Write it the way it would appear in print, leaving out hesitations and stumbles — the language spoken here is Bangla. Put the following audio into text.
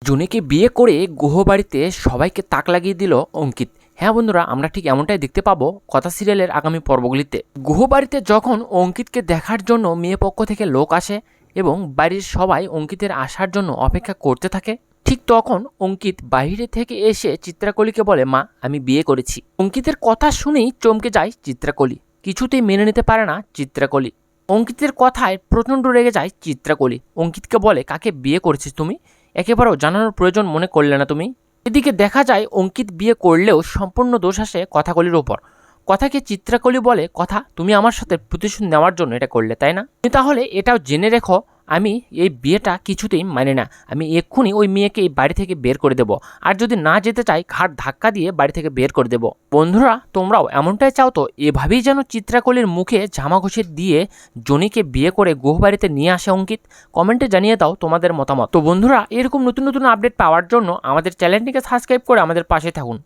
জুনিকে বিয়ে করে গুহবাড়িতে সবাইকে তাক লাগিয়ে দিল অঙ্কিত। হ্যাঁ বন্ধুরা, আমরা ঠিক এমনটাই দেখতে পাবো কথা সিরিয়ালের আগামী পর্বগুলিতে। গুহবাড়িতে যখন অঙ্কিতকে দেখার জন্য মেয়ে পক্ষ থেকে লোক আসে এবং বাড়ির সবাই অঙ্কিতের আসার জন্য অপেক্ষা করতে থাকে, ঠিক তখন অঙ্কিত বাইরে থেকে এসে চিত্রাকলিকে বলে, মা আমি বিয়ে করেছি। অঙ্কিতের কথা শুনেই চমকে যায় চিত্রাকলি, কিছুতেই মেনে নিতে পারে না চিত্রাকলি। অঙ্কিতের কথায় প্রচণ্ড রেগে যায় চিত্রাকলি, অঙ্কিতকে বলে, কাকে বিয়ে করেছিস তুমি? একেবারেও জানানোর প্রয়োজন মনে করলে না তুমি? এদিকে দেখা যায় অঙ্কিত বিয়ে করলেও সম্পূর্ণ দোষ আসে কথাকলির ওপর। কথাকে চিত্রাকলি বলে, কথা তুমি আমার সাথে প্রতিশোধ নেওয়ার জন্য এটা করলে, তাই না? তুমি তাহলে এটাও জেনে রেখো, আমি এই বিয়েটা কিছুতেই মানে না। আমি এক্ষুনি ওই মেয়েকে এই বাড়ি থেকে বের করে দেব, আর যদি না যেতে চাই ঘাট ধাক্কা দিয়ে বাড়ি থেকে বের করে দেব। বন্ধুরা, তোমরাও এমনটাই চাও তো? এভাবেই যেন চিত্রাকলির মুখে জামা ঘষে দিয়ে জনিকে বিয়ে করে গুহবাড়িতে নিয়ে আসে অঙ্কিত? কমেন্টে জানিয়ে দাও তোমাদের মতামত। তো বন্ধুরা, এরকম নতুন নতুন আপডেট পাওয়ার জন্য আমাদের চ্যানেলটিকে সাবস্ক্রাইব করে আমাদের পাশে থাকুন।